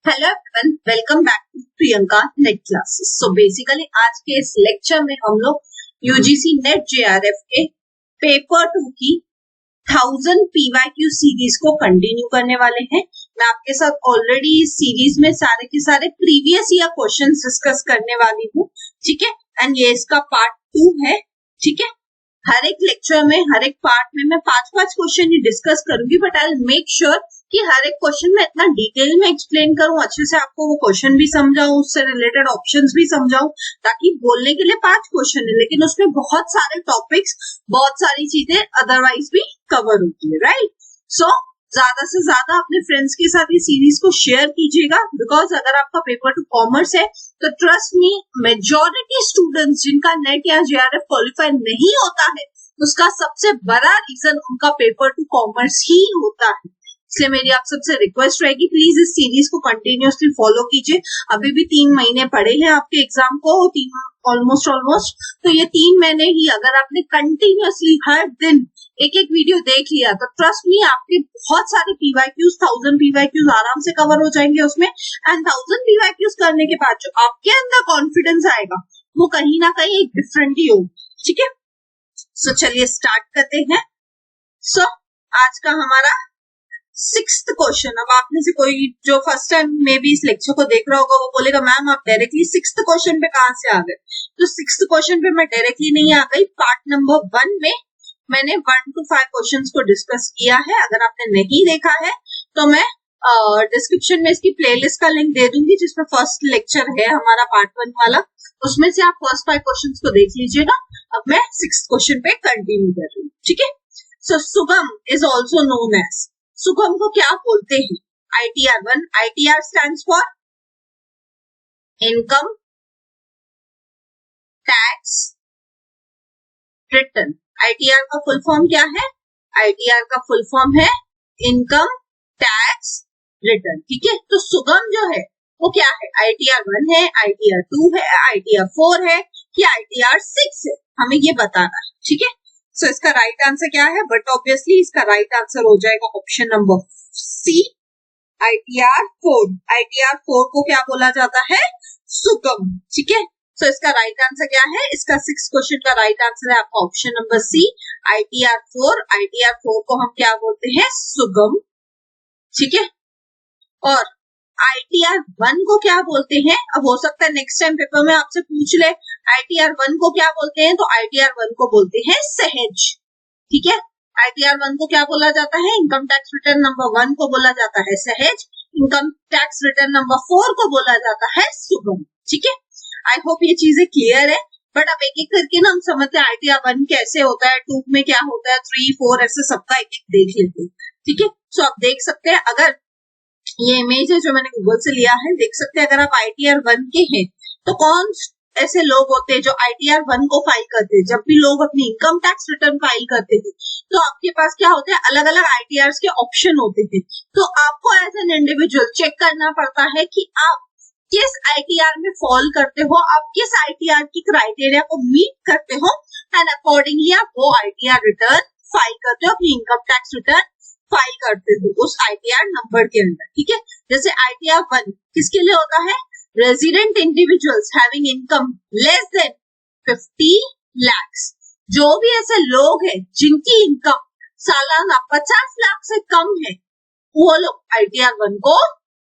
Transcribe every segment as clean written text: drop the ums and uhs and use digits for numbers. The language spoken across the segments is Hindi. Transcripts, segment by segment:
Hello everyone, welcome back to Priyanka NET classes. So basically आज के इस लेक्चर में हम लोग यूजीसी नेट जेआरएफ के पेपर 2 की 1000 पीवाईक्यू सीरीज को कंटिन्यू करने वाले हैं। मैं आपके साथ ऑलरेडी इस सीरीज में सारे के सारे प्रीवियस ईयर क्वेश्चंस डिस्कस करने वाली हूँ, ठीक है। एंड ये इसका पार्ट 2 है, ठीक है। हर एक लेक्चर में, हर एक पार्ट में मैं 5-5 क्वेश्चन ही डिस्कस करूंगी, but I will make sure कि हर एक क्वेश्चन में इतना डिटेल में एक्सप्लेन करूं, अच्छे से आपको वो क्वेश्चन भी समझाऊं, उससे रिलेटेड ऑप्शंस भी समझाऊं, ताकि बोलने के लिए 5 क्वेश्चन है लेकिन उसमें बहुत सारे टॉपिक्स, बहुत सारी चीजें अदरवाइज भी कवर होती है, राइट। सो ज्यादा से ज्यादा अपने फ्रेंड्स के साथ ये सीरीज को शेयर कीजिएगा, बिकॉज अगर आपका पेपर 2 कॉमर्स है तो ट्रस्ट मी, मेजॉरिटी स्टूडेंट्स जिनका नेट या जेआरएफ क्वालिफाई नहीं होता है, उसका सबसे बड़ा रीजन उनका पेपर 2 कॉमर्स ही होता है। इसलिए मेरी आप सबसे रिक्वेस्ट रहेगी, प्लीज इस सीरीज को कंटिन्यूअसली फॉलो कीजिए। अभी भी 3 महीने पड़े हैं आपके एग्जाम को, ऑलमोस्ट। तो ये 3 महीने ही अगर आपने कंटिन्यूअसली हर दिन एक एक वीडियो देख लिया तो ट्रस्ट मी, आपके बहुत सारे पीवाईक्यूज, 1000 पीवाईक्यूज आराम से कवर हो जाएंगे उसमें। एंड 1000 पीवाईक्यूज करने के बाद जो आपके अंदर कॉन्फिडेंस आएगा वो कहीं ना कहीं एक डिफरेंट ही होगा, ठीक है। सो चलिए स्टार्ट करते हैं। सो आज का हमारा 6th क्वेश्चन। अब आप में से कोई जो फर्स्ट टाइम में भी इस लेक्चर को देख रहा होगा वो बोलेगा मैम आप डायरेक्टली 6th क्वेश्चन पे कहां से आ गए। तो 6th क्वेश्चन पे मैं डायरेक्टली नहीं आ गई। पार्ट नंबर 1 में मैंने 1 to 5 क्वेश्चंस को डिस्कस किया है। अगर आपने नहीं देखा है तो मैं डिस्क्रिप्शन में इसकी प्लेलिस्ट का लिंक दे दूंगी, जिसमें फर्स्ट लेक्चर है हमारा पार्ट 1 वाला, उसमें से आप फर्स्ट 5 क्वेश्चंस को देख लीजिएगा। अब मैं 6th क्वेश्चन पे कंटिन्यू कर रही हूँ, ठीक है। सो सुगम इज ऑल्सो नोन एज, सुगम को क्या बोलते हैं? ITR1। ITR stands for income tax return. ITR का फुल फॉर्म क्या है? ITR का फुल फॉर्म है इनकम टैक्स रिटर्न, ठीक है। तो सुगम जो है वो क्या है? ITR1 है, ITR2 है, ITR4 है या ITR6 है, हमें ये बताना है, ठीक है। सो इसका राइट आंसर क्या है? बट ऑब्वियसली इसका राइट आंसर हो जाएगा option number C, ITR4। ITR4 को क्या बोला जाता है? सुगम, ठीक है। सो इसका राइट आंसर क्या है? इसका 6th क्वेश्चन का राइट आंसर है आपका option number C, ITR4। ITR4 को हम क्या बोलते हैं? सुगम, ठीक है। और ITR1 को क्या बोलते हैं? अब हो सकता है नेक्स्ट टाइम पेपर में आपसे पूछ ले ITR1 को क्या बोलते हैं, तो ITR1 को बोलते हैं सहज, ठीक है। ITR1 को क्या बोला जाता है? इनकम टैक्स रिटर्न नंबर 1 को बोला जाता है सहज, इनकम टैक्स रिटर्न नंबर 4 को बोला जाता है सुगम, ठीक है। आई होप ये चीजें क्लियर है। बट अब एक एक करके ना हम समझते हैं ITR1 कैसे होता है, 2 में क्या होता है, 3, 4 ऐसे सबका एक एक देख लेते हैं, ठीक है। सो आप देख सकते हैं, अगर ये इमेज है जो मैंने गूगल से लिया है, देख सकते हैं अगर आप ITR1 के हैं तो कौन ऐसे लोग होते हैं जो ITR1 को फाइल करते हैं। जब भी लोग अपनी इनकम टैक्स रिटर्न फाइल करते थे तो आपके पास क्या होते हैं? अलग अलग ITRs के ऑप्शन होते थे। तो आपको एज एन इंडिविजुअल चेक करना पड़ता है कि आप किस ITR में फॉल करते हो, आप किस ITR की क्राइटेरिया को मीट करते हो, एंड अकॉर्डिंगली आप वो ITR रिटर्न फाइल करते हो, अपनी इनकम टैक्स रिटर्न फाइल करते हो उस ITR नंबर के अंदर, ठीक है। जैसे ITR1 किसके लिए होता है? Resident individuals having income less than 50 lakhs। जो भी ऐसे लोग हैं जिनकी इनकम सालाना 50 लाख से कम है, वो लोग ITR1 को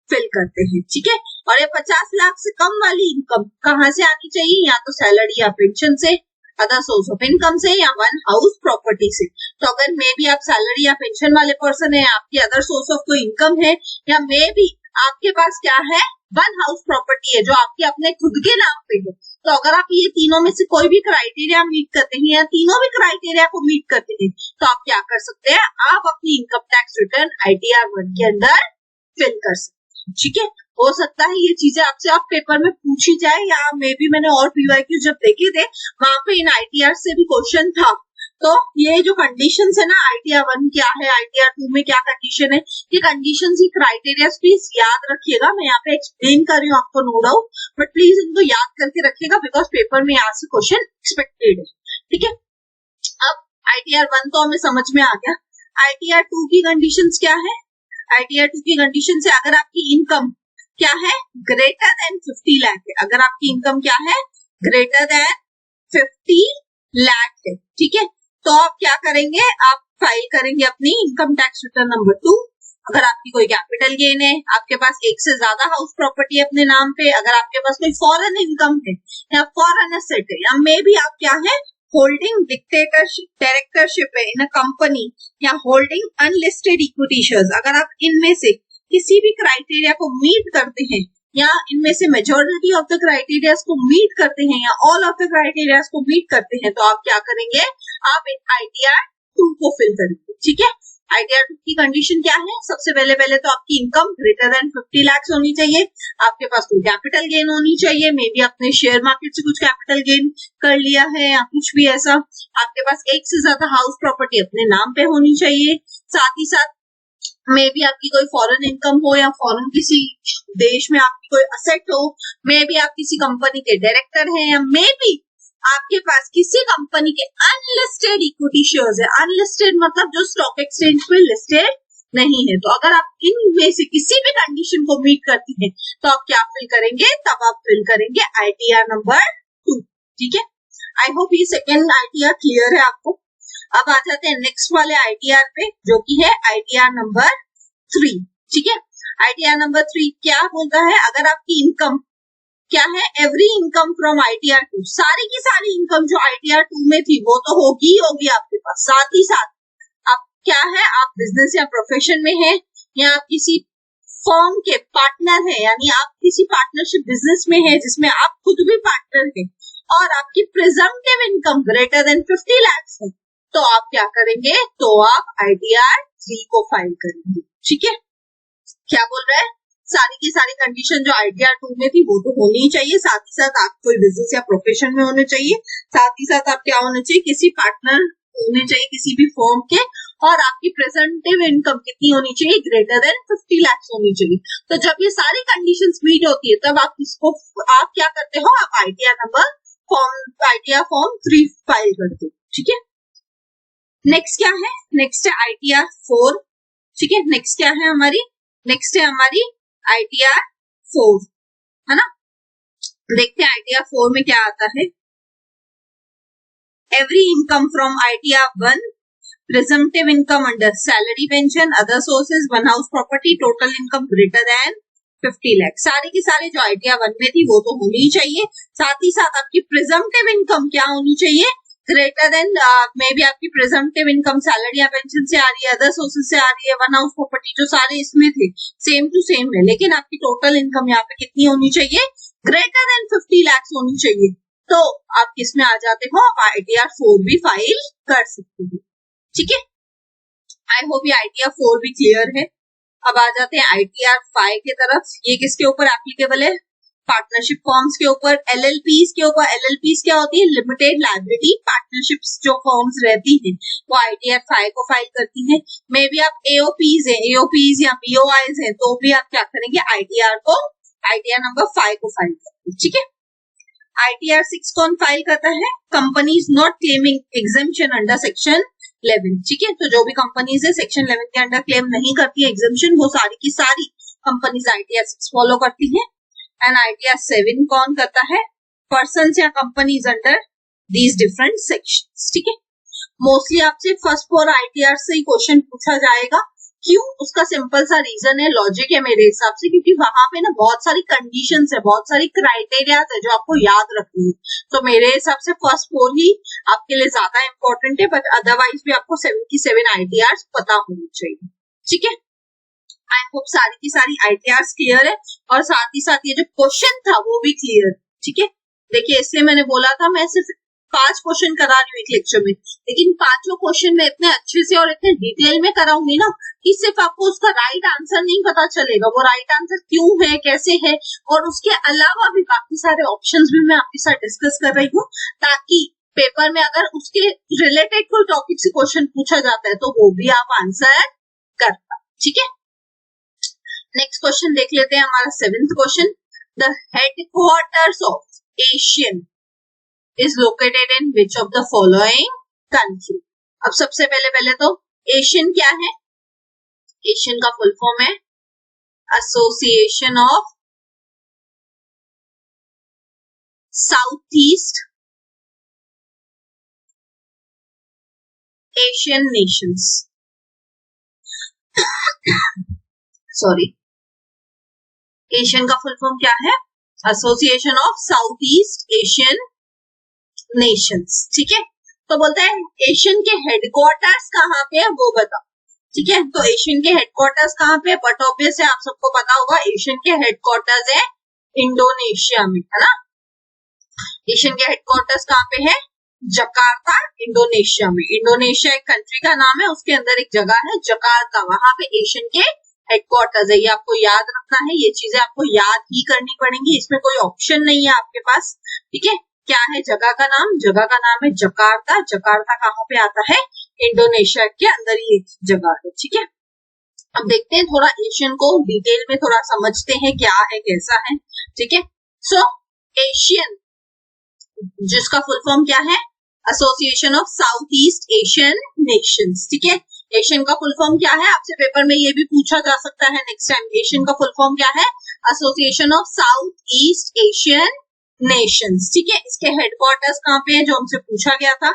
फिल करते हैं, ठीक है। और ये 50 लाख से कम वाली इनकम कहाँ से आनी चाहिए? या तो सैलरी या पेंशन से, अदर सोर्स ऑफ इनकम से, या वन हाउस प्रॉपर्टी से। तो अगर मे बी आप सैलरी या पेंशन वाले पर्सन है, आपकी अदर सोर्स ऑफ कोई इनकम है, या मे बी आपके पास क्या है, वन हाउस प्रॉपर्टी है जो आपके अपने खुद के नाम पे है, तो अगर आप ये तीनों में से कोई भी क्राइटेरिया मीट करते हैं या तीनों भी क्राइटेरिया को मीट करते हैं, तो आप क्या कर सकते हैं? आप अपनी इनकम टैक्स रिटर्न ITR1 के अंदर फिल कर सकते हैं, ठीक है। हो सकता है ये चीजें आपसे आप पेपर में पूछी जाए, या मे बी मैंने और पीवाईक्यू जब देखे थे वहां पे इन ITR से भी क्वेश्चन था। तो ये जो कंडीशंस है ना, ITR1 क्या है, ITR2 में क्या कंडीशन है, ये कंडीशंस ही क्राइटेरिया प्लीज याद रखिएगा। मैं यहाँ पे एक्सप्लेन कर रही हूँ आपको, नो डाउट, बट प्लीज इनको याद करके रखिएगा, बिकॉज पेपर में यहाँ से क्वेश्चन एक्सपेक्टेड है, ठीक है। अब ITR1 तो हमें समझ में आ गया। ITR2 की कंडीशंस क्या है? ITR2 की कंडीशन से अगर आपकी इनकम क्या है, ग्रेटर देन 50 लाख है। अगर आपकी इनकम क्या है, ग्रेटर देन 50 लाख है, ठीक है, तो आप क्या करेंगे, आप फाइल करेंगे अपनी इनकम टैक्स रिटर्न नंबर 2। अगर आपकी कोई कैपिटल गेन है, आपके पास एक से ज्यादा हाउस प्रॉपर्टी अपने नाम पे, अगर आपके पास कोई फॉरेन इनकम है या फॉरेन एसेट है, या मे बी आप क्या है, होल्डिंग डायरेक्टरशिप है इन अ कंपनी, या होल्डिंग अनलिस्टेड इक्विटी शेयर्स, अगर आप इनमें से किसी भी क्राइटेरिया को मीट करते हैं, या इनमें से मेजोरिटी ऑफ द क्राइटेरियाज को मीट करते हैं, या ऑल ऑफ द क्राइटेरियाज को मीट करते हैं, तो आप क्या करेंगे, आप ITR 2 को फिल करेंगे, ठीक है। ITR 2 की कंडीशन क्या है, सबसे पहले तो आपकी इनकम ग्रेटर देन 50 लाख होनी चाहिए, आपके पास कोई कैपिटल गेन होनी चाहिए, मे बी आपने शेयर मार्केट से कुछ कैपिटल गेन कर लिया है या कुछ भी ऐसा, आपके पास एक से ज्यादा हाउस प्रॉपर्टी अपने नाम पे होनी चाहिए, साथ ही साथ मे बी आपकी कोई फॉरेन इनकम हो, या फॉरेन किसी देश में आपकी कोई असेट हो, मे बी आप किसी कंपनी के डायरेक्टर हैं, या मे बी आपके पास किसी कंपनी के अनलिस्टेड इक्विटी शेयर्स है। अनलिस्टेड मतलब जो स्टॉक एक्सचेंज पे लिस्टेड नहीं है। तो अगर आप इनमें से किसी भी कंडीशन को मीट करती हैं, तो आप क्या फिल करेंगे, तब आप फिल करेंगे ITR नंबर 2, ठीक है। आई होप ये सेकेंड ITR क्लियर है आपको। अब आ जाते हैं नेक्स्ट वाले ITR पे, जो कि है ITR नंबर 3, ठीक है। ITR नंबर 3 क्या बोलता है, अगर आपकी इनकम क्या है, एवरी इनकम फ्रॉम ITR 2, सारी की सारी इनकम जो ITR 2 में थी वो तो होगी आपके पास, साथ ही साथ आप क्या है, आप बिजनेस या प्रोफेशन में है, या आप किसी फर्म के पार्टनर है, यानी आप किसी पार्टनरशिप बिजनेस में है जिसमें आप खुद भी पार्टनर है, और आपकी presumptive income greater than 50 lakh है, तो आप क्या करेंगे, तो आप ITR 3 को फाइल करेंगे, ठीक है। क्या बोल रहा है, सारी की सारी कंडीशन जो ITR 2 में थी वो तो होनी ही चाहिए, साथ ही साथ आप कोई बिजनेस या प्रोफेशन में होने चाहिए, साथ ही साथ आप क्या होने चाहिए, किसी पार्टनर होने चाहिए किसी भी फर्म के, और आपकी प्रेजेंटिव इनकम कितनी होनी चाहिए, ग्रेटर देन 50 लाख होनी चाहिए। तो जब ये सारी कंडीशंस मीट होती है, तब आप इसको आप क्या करते हो, आप ITR फॉर्म 3 फाइल करते हो, ठीक है। नेक्स्ट क्या है, नेक्स्ट है ITR 4, ठीक है। नेक्स्ट क्या है हमारी, नेक्स्ट है हमारी ITR 4, है ना। देखते हैं ITR 4 में क्या आता है। Every income from ITR 1, presumptive income under salary, pension, other sources, one house property, total income greater than 50 lakh, सारी की सारी जो ITR 1 में थी वो तो होनी ही चाहिए, साथ ही साथ आपकी presumptive income क्या होनी चाहिए, ग्रेटर देन मे बी आपकी प्रेजेंटिव इनकम सैलरी या पेंशन से आ रही है, अदर सोर्सेज से आ रही है, वन हाउस प्रॉपर्टी, जो सारे इसमें थे सेम टू सेम है, लेकिन आपकी टोटल इनकम यहाँ पे कितनी होनी चाहिए, ग्रेटर देन 50 लाख होनी चाहिए। तो आप किसमें आ जाते हो, आप ITR 4 भी फाइल कर सकते हो, ठीक है। आई होप ये ITR 4 भी क्लियर है। अब आ जाते हैं ITR 5 की तरफ। ये किसके ऊपर एप्लीकेबल है, पार्टनरशिप फॉर्म्स के ऊपर, LLPs के ऊपर। LLPs क्या होती है, लिमिटेड लायबिलिटी पार्टनरशिप्स जो फॉर्म्स रहती हैं वो ITR 5 को फाइल करती हैं। मे बी आप AOPs है, AOPs या BOIs है, तो भी आप क्या करेंगे, ITR नंबर 5 को फाइल करते हैं, ठीक है। ITR 6 कौन फाइल करता है, companies not claiming exemption under section 11, ठीक है। तो जो भी कंपनीज है सेक्शन 11 के अंडर क्लेम नहीं करती है एग्जेम्पशन, वो सारी की सारी कंपनीज ITR 6 फॉलो करती है। एंड ITR 7 कौन करता है, पर्सन या companies under these different sections, ठीक है। मोस्टली आपसे फर्स्ट 4 ITR से ही क्वेश्चन पूछा जाएगा, क्यों, उसका सिंपल सा रीजन है, लॉजिक है मेरे हिसाब से, क्योंकि वहां पे ना बहुत सारी कंडीशंस है, बहुत सारी क्राइटेरिया है जो आपको याद रखनी है। तो मेरे हिसाब से फर्स्ट 4 ही आपके लिए ज्यादा इंपॉर्टेंट है, बट अदरवाइज भी आपको 77 ITR पता होनी चाहिए, ठीक है। आई होप सारी की सारी ITRs क्लियर है, और साथ ही साथ ये जो क्वेश्चन था वो भी क्लियर, ठीक है। देखिए, इसलिए मैंने बोला था मैं सिर्फ 5 क्वेश्चन करा रही हूँ एक लेक्चर में, लेकिन 5 क्वेश्चन में इतने अच्छे से और इतने डिटेल में कराऊंगी ना कि सिर्फ आपको उसका राइट आंसर नहीं पता चलेगा, वो राइट आंसर क्यों है, कैसे है, और उसके अलावा भी बाकी सारे ऑप्शंस भी मैं आपके साथ डिस्कस कर रही हूँ, ताकि पेपर में अगर उसके रिलेटेड कोई टॉपिक से क्वेश्चन पूछा जाता है तो वो भी आप आंसर कर पाए, ठीक है। नेक्स्ट क्वेश्चन देख लेते हैं, हमारा 7th question. The headquarters of Asian is located in which of the following country. अब सबसे पहले तो एशियन क्या है, एशियन का फुल फॉर्म है association of south east Asian Nations, sorry, Asian का फुल फॉर्म क्या है? Association of south east Asian Nations, ठीक है। तो बोलता है एशियन के हेडक्वार्टर्स कहाँ पे है वो बताओ, ठीक है। तो एशियन के हेडक्वार्टर्स कहाँ पे? बट ऑब्वियस है, आप सबको पता होगा एशियन के हेडक्वार्टर्स है इंडोनेशिया में, है ना। एशियन के हेडक्वार्टर्स कहाँ पे है? जकार्ता, इंडोनेशिया में। इंडोनेशिया एक कंट्री का नाम है, उसके अंदर एक जगह है जकार्ता, वहां पे एशियन के हेडक्वार्टर्स है। ये आपको याद रखना है, ये चीजें आपको याद ही करनी पड़ेंगी, इसमें कोई ऑप्शन नहीं है आपके पास, ठीक है। क्या है जगह का नाम? जगह का नाम है जकार्ता। जकार्ता कहाँ पे आता है? इंडोनेशिया के अंदर ही एक जगह है, ठीक है। अब देखते हैं थोड़ा एशियन को डिटेल में थोड़ा समझते हैं क्या है कैसा है, ठीक है। सो एशियन जिसका फुल फॉर्म क्या है? Association of south east Asian Nations, ठीक है। एशियन का फुल फॉर्म क्या है? आपसे पेपर में ये भी पूछा जा सकता है नेक्स्ट टाइम। एशियन का फुल फॉर्म क्या है? Association of south east Asian Nations, ठीक है। इसके हेडक्वार्टर्स कहाँ पे है जो हमसे पूछा गया था?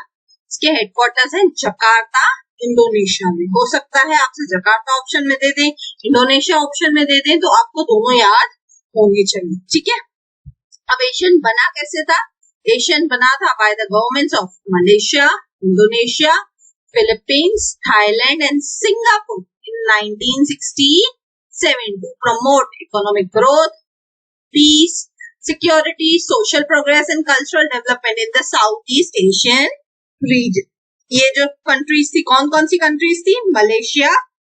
इसके हेडक्वार्टर्स है जकार्ता, इंडोनेशिया में। हो सकता है आपसे जकार्ता ऑप्शन में दे दें, इंडोनेशिया ऑप्शन में दे दें, तो आपको दोनों याद होने चाहिए, ठीक है। अब एशियन बना कैसे था? एशियन बना था by the governments of Malaysia, Indonesia, Philippines, Thailand and Singapore in 1967 to promote economic growth, peace, security, social progress and cultural development in the Southeast Asian region. ये जो कंट्रीज थी, कौन कौन सी कंट्रीज थी? Malaysia,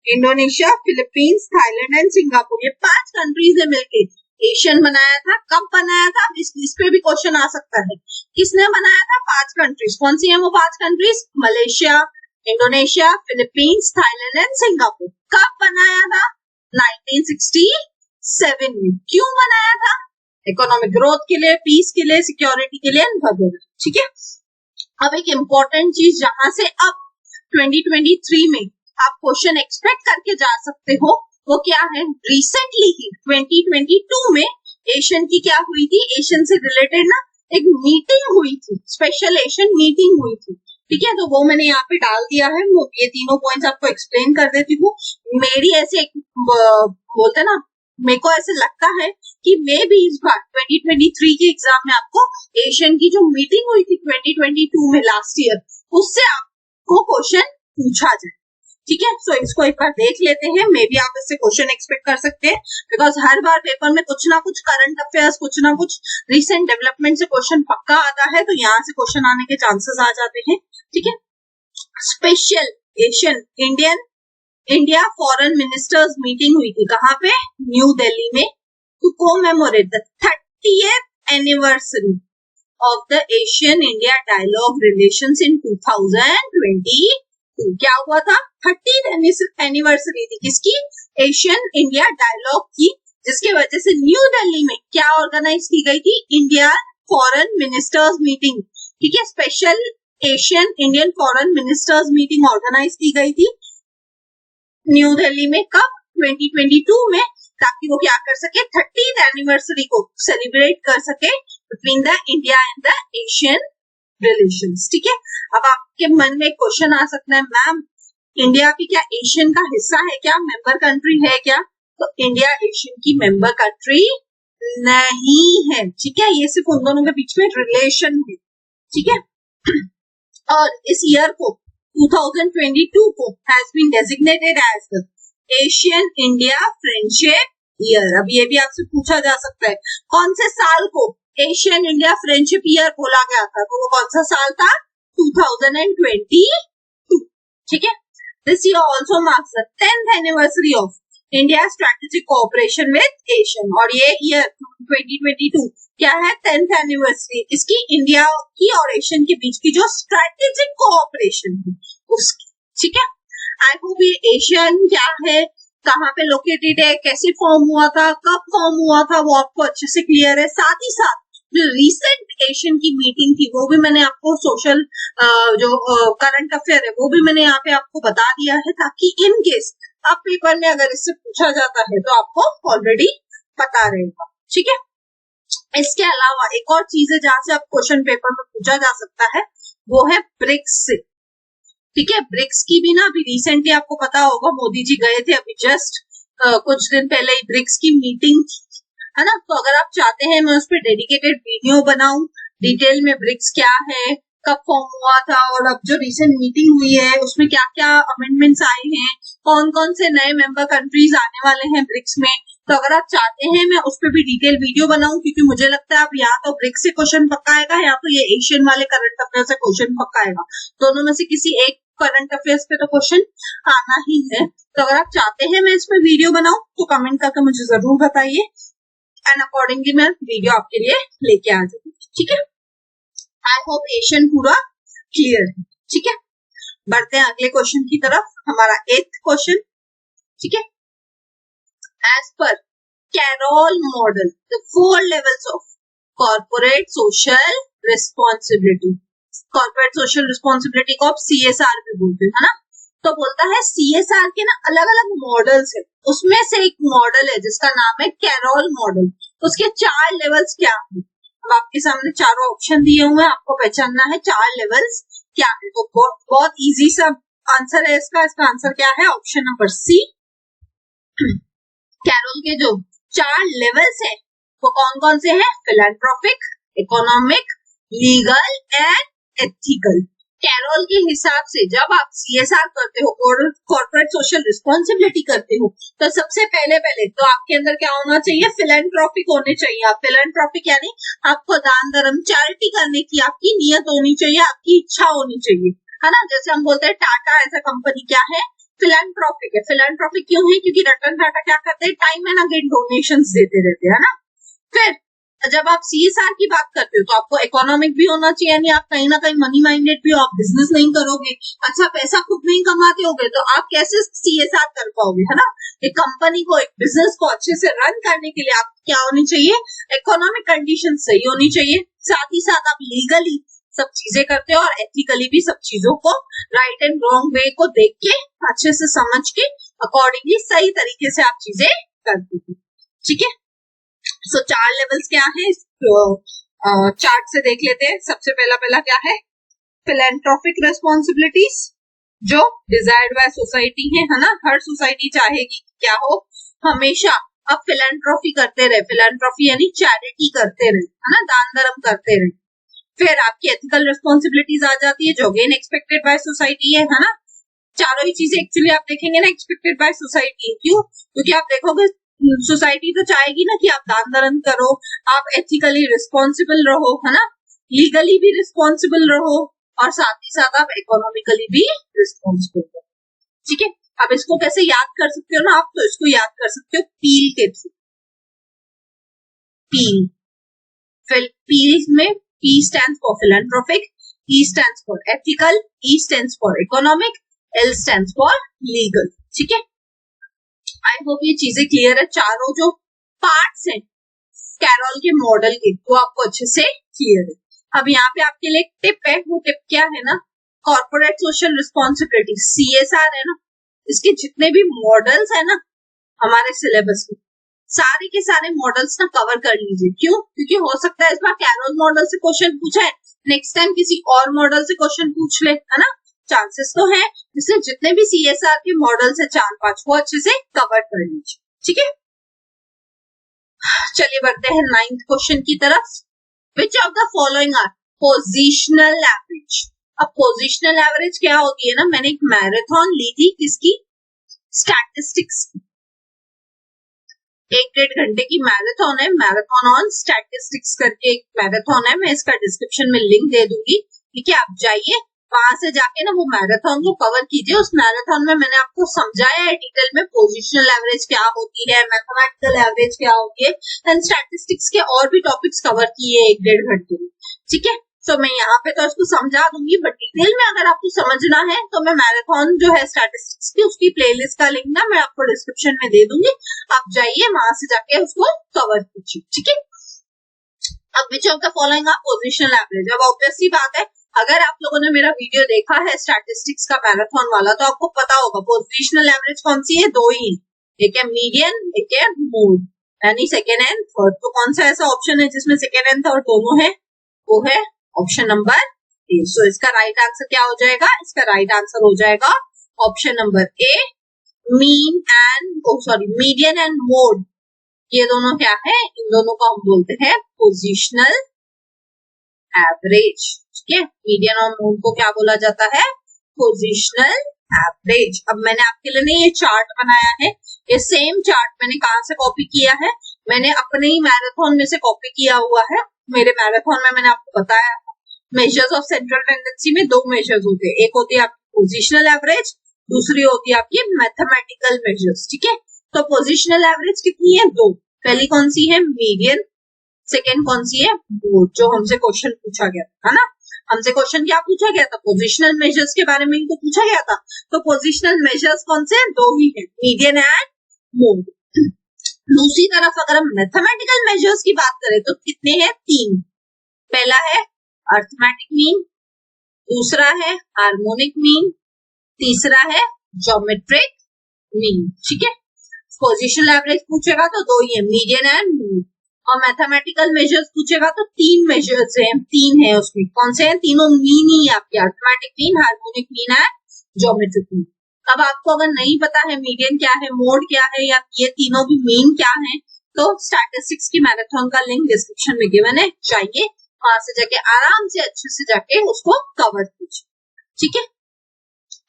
Indonesia, Philippines, Thailand and Singapore, ये 5 कंट्रीज ने मिलकर एशियन बनाया था। कब बनाया था? इस पे भी क्वेश्चन आ सकता है। किसने बनाया था? 5 कंट्रीज। कौन सी है वो 5 countries? Malaysia, Indonesia, Philippines, Thailand and Singapore. कब बनाया था? 1967 में। क्यों बनाया था? इकोनॉमिक ग्रोथ के लिए, पीस के लिए, सिक्योरिटी के लिए वगैरह, ठीक है। अब एक इम्पोर्टेंट चीज जहां से अब 2023 में आप क्वेश्चन एक्सपेक्ट करके जा सकते हो वो क्या है? रिसेंटली ही 2022 में एशियन की क्या हुई थी? एशियन से रिलेटेड ना एक मीटिंग हुई थी, स्पेशल एशियन मीटिंग हुई थी, ठीक है। तो वो मैंने यहाँ पे डाल दिया है, वो ये तीनों पॉइंट्स आपको एक्सप्लेन कर देती हूँ। मेरी ऐसे बोलते ना, मेरे को ऐसे लगता है कि मे भी इस बार 2023 के एग्जाम में आपको एशियन की जो मीटिंग हुई थी 2022 में लास्ट ईयर, उससे आपको क्वेश्चन पूछा जाए, ठीक है। सो इसको एक बार देख लेते हैं, मे भी आप इससे क्वेश्चन एक्सपेक्ट कर सकते हैं, बिकॉज हर बार पेपर में कुछ ना कुछ करंट अफेयर्स, कुछ ना कुछ रिसेंट डेवलपमेंट से क्वेश्चन पक्का आता है, तो यहाँ से क्वेश्चन आने के चांसेस आ जाते हैं, ठीक है। Special ASEAN India foreign ministers meeting हुई थी, कहाँ पे? न्यू दिल्ली में, to commemorate the 30th anniversary of the ASEAN India dialogue relations in 2022। क्या हुआ था? 30th एनिवर्सरी थी किसकी? एशियन इंडिया डायलॉग की, जिसके वजह से न्यू दिल्ली में क्या ऑर्गेनाइज की गई थी? इंडिया फॉरेन मिनिस्टर्स मीटिंग, ठीक है। Special ASEAN Indian foreign ministers meeting organize की गई थी न्यू दिल्ली में। कब? 2022 में, ताकि वो क्या कर सके? 30th एनिवर्सरी को सेलिब्रेट कर सके between the India and the Asian relations, ठीक है। अब आपके मन में क्वेश्चन आ सकता है, मैम इंडिया भी क्या एशियन का हिस्सा है क्या? मेंबर कंट्री है क्या? तो इंडिया एशियन की मेंबर कंट्री नहीं है, ठीक है। ये सिर्फ उन दोनों के बीच में रिलेशन है, ठीक है। और इस ईयर को 2022 को has been designated as the ASEAN India friendship year. अब ये भी आपसे पूछा जा सकता है, कौन से साल को एशियन इंडिया फ्रेंडशिप ईयर बोला गया था? तो वो कौन सा साल था? 2022, ठीक है। This year also marks the 10th anniversary of India strategic cooperation with Asian. और ये ईयर 2022 क्या है? 10th एनिवर्सरी इसकी, इंडिया की और एशियन के बीच की जो स्ट्रेटेजिक कोऑपरेशन है उसकी, ठीक है। आई होप ये एशियन क्या है, कहाँ पे लोकेटेड है, कैसे फॉर्म हुआ था, कब फॉर्म हुआ था, वो आपको अच्छे से क्लियर है। साथ ही साथ जो रिसेंट एशियन की मीटिंग थी वो भी मैंने आपको सोशल जो करंट अफेयर है वो भी मैंने यहाँ पे आपको बता दिया है, ताकि इन केस आप पेपर में अगर इससे पूछा जाता है तो आपको ऑलरेडी पता रहेगा, ठीक है। इसके अलावा एक और चीज है जहां से आप क्वेश्चन पेपर में पूछा जा सकता है, वो है ब्रिक्स से। ठीक है, ब्रिक्स की भी ना अभी रिसेंटली आपको पता होगा मोदी जी गए थे अभी जस्ट कुछ दिन पहले ही ब्रिक्स की मीटिंग थी, है ना। तो अगर आप चाहते हैं मैं उस पर डेडिकेटेड वीडियो बनाऊं, डिटेल में ब्रिक्स क्या है, कब फॉर्म हुआ था और अब जो रिसेंट मीटिंग हुई है उसमें क्या क्या अमेंडमेंट्स आए हैं, कौन कौन से नए मेंबर कंट्रीज आने वाले हैं ब्रिक्स में, तो अगर आप चाहते हैं मैं उस पर भी डिटेल वीडियो बनाऊं, क्योंकि मुझे लगता है अब या तो ब्रिक्स से क्वेश्चन पक्का आएगा या तो ये एशियन वाले करंट अफेयर से क्वेश्चन पक्का आएगा, दोनों में से किसी एक करंट अफेयर्स पे तो क्वेश्चन आना ही है। तो अगर आप चाहते हैं मैं इसमें वीडियो बनाऊं तो कमेंट करके मुझे जरूर बताइए, एंड अकॉर्डिंगली मैं वीडियो आपके लिए लेके आ जाऊंगी। ठीक है, आई होप एशियन पूरा क्लियर है। ठीक है, बढ़ते हैं अगले क्वेश्चन की तरफ, हमारा 8th क्वेश्चन। ठीक है, as per Carroll model the 4 levels of corporate social responsibility, corporate social responsibility को आप CSR भी बोलते हैं, है ना। तो बोलता है CSR के ना अलग अलग मॉडल्स है, उसमें से एक मॉडल है जिसका नाम है कैरोल मॉडल। उसके 4 लेवल्स क्या है, अब आपके सामने चारों ऑप्शन दिए हुए हैं, आपको पहचानना है 4 लेवल्स क्या है। तो बहुत इजी सा आंसर है इसका आंसर क्या है, ऑप्शन नंबर सी। कैरोल के जो 4 लेवल्स है वो कौन कौन से हैं, philanthropic, economic, legal and ethical. Carroll के हिसाब से जब आप CSR करते हो, कॉर्पोरेट सोशल रिस्पॉन्सिबिलिटी करते हो, तो सबसे पहले तो आपके अंदर क्या होना चाहिए, फिलैंथ्रोपिक होने चाहिए। आप फिलैंथ्रोपिक यानी आपको दान धर्म चैरिटी करने की आपकी नियत होनी चाहिए, आपकी इच्छा होनी चाहिए, है ना। जैसे हम बोलते हैं टाटा ऐसा कंपनी क्या है, फिलैंथ्रोपिक है। फिलैंथ्रोपिक क्यों है, क्योंकि रतन टाटा क्या करते हैं, टाइम एंड अगेन डोनेशंस देते रहते हैं, है ना। फिर जब आप CSR की बात करते हो तो आपको इकोनॉमिक भी होना चाहिए, यानी आप कहीं ना कहीं मनी माइंडेड भी हो, आप बिजनेस नहीं करोगे, अच्छा पैसा खुद नहीं कमाते होगे तो आप कैसे CSR कर पाओगे, है ना। एक कंपनी को, एक बिजनेस को अच्छे से रन करने के लिए आप क्या होनी चाहिए, इकोनॉमिक कंडीशन सही होनी चाहिए, साथ ही साथ आप लीगली सब चीजें करते हो और एथिकली भी सब चीजों को राइट एंड रॉन्ग वे को देख के अच्छे से समझ के अकॉर्डिंगली सही तरीके से आप चीजें करते हो। ठीक है, सो 4 लेवल्स क्या है, चार्ट से देख लेते हैं। सबसे पहला क्या है, फिलैंथ्रोपिक रिस्पॉन्सिबिलिटीज जो डिजायर्ड बाय सोसाइटी है ना। हर सोसाइटी चाहेगी क्या हो, हमेशा अब फिलैंथ्रोपी करते रहे, फिलैंथ्रोपी यानी चैरिटी करते रहे, है ना, दान धर्म करते रहे। फिर आपकी एथिकल रिस्पॉन्सिबिलिटीज आ जाती है जो अगेन एक्सपेक्टेड बाय सोसाइटी है ना। चारों ही चीजें एक्चुअली आप देखेंगे ना एक्सपेक्टेड बाय सोसाइटी, क्यों, क्योंकि आप देखोगे सोसाइटी तो चाहेगी ना कि आप दान धर्म करो, आप एथिकली रिस्पॉन्सिबल रहो, है ना, लीगली भी रिस्पॉन्सिबल रहो और साथ ही साथ आप इकोनॉमिकली भी रिस्पॉन्सिबल रहो। ठीक है, अब इसको कैसे याद कर सकते हो ना आप, तो इसको याद कर सकते हो पील के थ्रू। पील, फिर पील में P stands for philanthropic, E stands for ethical, E stands for economic, L stands for legal. ठीक है, आई होप ये चीजें क्लियर है। चारों जो पार्ट्स हैं कैरोल के मॉडल के वो आपको अच्छे से क्लियर है। अब यहाँ पे आपके लिए एक टिप है, वो टिप क्या है ना, कॉर्पोरेट सोशल रिस्पॉन्सिबिलिटी CSR है ना, इसके जितने भी मॉडल्स है ना हमारे सिलेबस में, सारे के सारे मॉडल्स ना कवर कर लीजिए। क्यों, क्योंकि हो सकता है इस बार कैरोल मॉडल से क्वेश्चन पूछा है, नेक्स्ट टाइम किसी और मॉडल से क्वेश्चन पूछ ले, है ना, चांसेस तो है। इसलिए जितने भी CSR के मॉडल्स है 4-5 वो अच्छे से कवर कर लीजिए। ठीक है, चलिए बढ़ते हैं 9th क्वेश्चन की तरफ। Which of the following are positional average. अब पोजिशनल एवरेज क्या होती है ना, मैंने एक मैराथन ली थी किसकी, स्टैटिस्टिक्स की, 1-1.5 घंटे की मैराथन है, मैराथन ऑन स्टैटिस्टिक्स करके एक मैराथन है, मैं इसका डिस्क्रिप्शन में लिंक दे दूंगी। ठीक है, आप जाइए वहां से जाके ना वो मैराथन को कवर कीजिए। उस मैराथन में मैंने आपको समझाया है डिटेल में पोजिशनल एवरेज क्या होती है, मैथमेटिकल एवरेज क्या होती है, एंड स्टैटिस्टिक्स के और भी टॉपिक्स कवर किए 1-1.5 घंटे में। ठीक है, तो मैं यहाँ पे तो इसको समझा दूंगी, बट डिटेल में अगर आपको समझना है तो मैं मैराथन जो है स्टैटिस्टिक्स की उसकी प्लेलिस्ट का लिंक ना मैं आपको डिस्क्रिप्शन में दे दूंगी, आप जाइए वहां से जाके उसको कवर कीजिए। ठीक है, अब which of the following are positional average. अब ऑब्वियसली बात है, अगर आप लोगों ने मेरा वीडियो देखा है स्टैटिस्टिक्स का मैराथन वाला तो आपको पता होगा पोजिशनल एवरेज कौन सी है, 2 ही, एक है मीडियन, एक है मोड। यानी सेकेंड एंड थर्ड। तो कौन सा ऐसा ऑप्शन है जिसमें सेकेंड एंड थर्ड दोनों है? वो है ऑप्शन नंबर ए। सो इसका राइट आंसर क्या हो जाएगा? इसका राइट आंसर हो जाएगा option number A, median and mode. ये दोनों क्या है? इन दोनों को हम बोलते हैं पोजिशनल एवरेज। ठीक है, मीडियन और मोड को क्या बोला जाता है? Positional average. अब मैंने आपके लिए ये चार्ट बनाया है। ये सेम चार्ट मैंने कहां से कॉपी किया है? मैंने अपने ही मैराथन में से कॉपी किया हुआ है। मेरे मैराथन में मैंने आपको बताया मेजर्स ऑफ सेंट्रल टेंडेंसी में दो मेजर्स होते हैं, एक होती है आपकी पोजिशनल एवरेज, दूसरी होती है आपकी मैथमेटिकल मेजर्स। ठीक है, तो पोजिशनल एवरेज कितनी है? दो। पहली कौन सी है? मीडियन। सेकेंड कौन सी है? मोड, जो हमसे क्वेश्चन पूछा गया था ना। हमसे क्वेश्चन क्या पूछा गया था? पोजिशनल मेजर्स के बारे में इनको पूछा गया था। तो पोजिशनल मेजर्स कौन से हैं? दो ही है, मीडियन एंड मोड। दूसरी तरफ अगर हम मैथमेटिकल मेजर्स की बात करें तो कितने हैं? तीन। पहला है अर्थमेटिक मीन, दूसरा है हार्मोनिक मीन, तीसरा है ज्योमेट्रिक मीन। ठीक है, पोजिशनल एवरेज पूछेगा तो दो ही है, मीडियन एंड मोड। और मैथमेटिकल मेजर्स पूछेगा तो तीन मेजर्स हैं, तीन है उसमें। कौन से हैं? तीनों मीन ही है आपके, arithmetic mean, harmonic mean and geometric mean. अब आपको अगर नहीं पता है मीडियन क्या है, मोड क्या है, या ये तीनों भी मीन क्या है, तो स्टैटिस्टिक्स की मैराथन का लिंक डिस्क्रिप्शन में गिवन है, चाहिए वहां से जाके आराम से अच्छे से जाके उसको कवर कीजिए। ठीक है,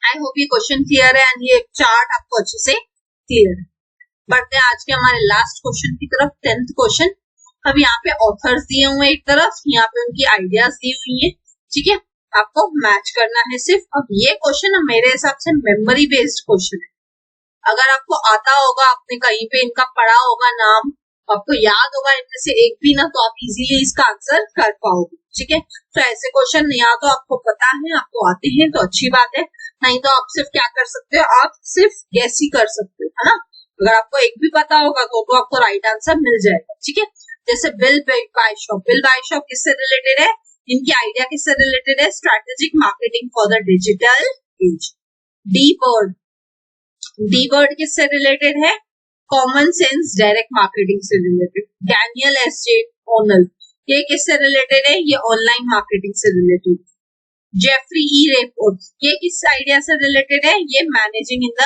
आई होप ये क्वेश्चन क्लियर है एंड ये चार्ट आपको अच्छे से क्लियर है। बढ़ते हैं आज के हमारे लास्ट क्वेश्चन की तरफ, 10th क्वेश्चन। अब यहाँ पे ऑथर्स दिए हुए एक तरफ, यहाँ पे उनकी आइडियाज दी हुई है। ठीक है, आपको मैच करना है सिर्फ। अब ये क्वेश्चन मेरे हिसाब से मेमोरी बेस्ड क्वेश्चन है। अगर आपको आता होगा, आपने कहीं पे इनका पढ़ा होगा नाम, आपको याद होगा इनमें से एक भी ना, तो आप इजीली इसका आंसर कर पाओगे। ठीक है, तो ऐसे क्वेश्चन या तो आपको पता है, आपको आते हैं तो अच्छी बात है, नहीं तो आप सिर्फ क्या कर सकते हो? आप सिर्फ गेस ही कर सकते हो, है ना। अगर आपको एक भी पता होगा तो आपको राइट आंसर मिल जाएगा। ठीक है, जैसे बिल बाइशॉप। बिल बाइशॉप किससे रिलेटेड है? इनकी आइडिया किससे रिलेटेड है? Strategic marketing for the digital age. D word किससे रिलेटेड है? कॉमन सेंस डायरेक्ट मार्केटिंग से रिलेटेड। Daniel SJ. ओनल, ये किससे रिलेटेड है? ये ऑनलाइन मार्केटिंग से रिलेटेड। जेफरी ई रेपोर्ट, ये किस आइडिया से रिलेटेड है? ये managing in the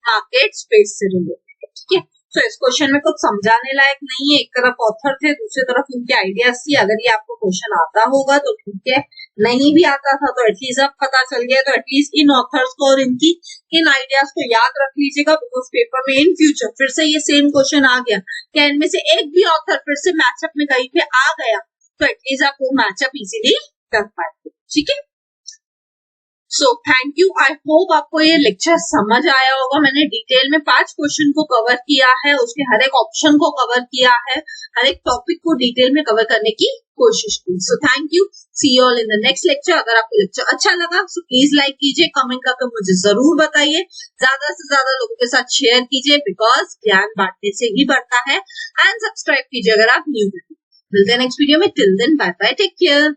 market space से रिलेटेड है। ठीक है, तो इस क्वेश्चन में कुछ समझाने लायक नहीं है। एक तरफ ऑथर थे, दूसरी तरफ उनके आइडियाज थी। अगर ये आपको क्वेश्चन आता होगा तो ठीक है, नहीं भी आता था तो एटलीस्ट अब पता चल गया, तो एटलीस्ट इन ऑथर्स को और इनकी इन आइडियाज को याद रख लीजिएगा, बिकॉज पेपर में इन फ्यूचर फिर से ये सेम क्वेश्चन आ गया कि इनमें से एक भी ऑथर फिर से मैचअप में कहीं पे आ गया तो एटलीस्ट आप वो मैचअप इजीली कर पाएंगे। ठीक है, सो थैंक यू। आई होप आपको ये लेक्चर समझ आया होगा। मैंने डिटेल में 5 क्वेश्चन को कवर किया है, उसके हर एक ऑप्शन को कवर किया है, हर एक टॉपिक को डिटेल में कवर करने की कोशिश की। So thank you, see you all in the next lecture. अगर आपको लेक्चर अच्छा लगा तो प्लीज लाइक कीजिए, कमेंट करके मुझे जरूर बताइए, ज्यादा से ज्यादा लोगों के साथ शेयर कीजिए, बिकॉज ज्ञान बांटने से ही बढ़ता है। एंड सब्सक्राइब कीजिए अगर आप न्यू हैं। मिलते हैं नेक्स्ट वीडियो में, till then bye bye, take care.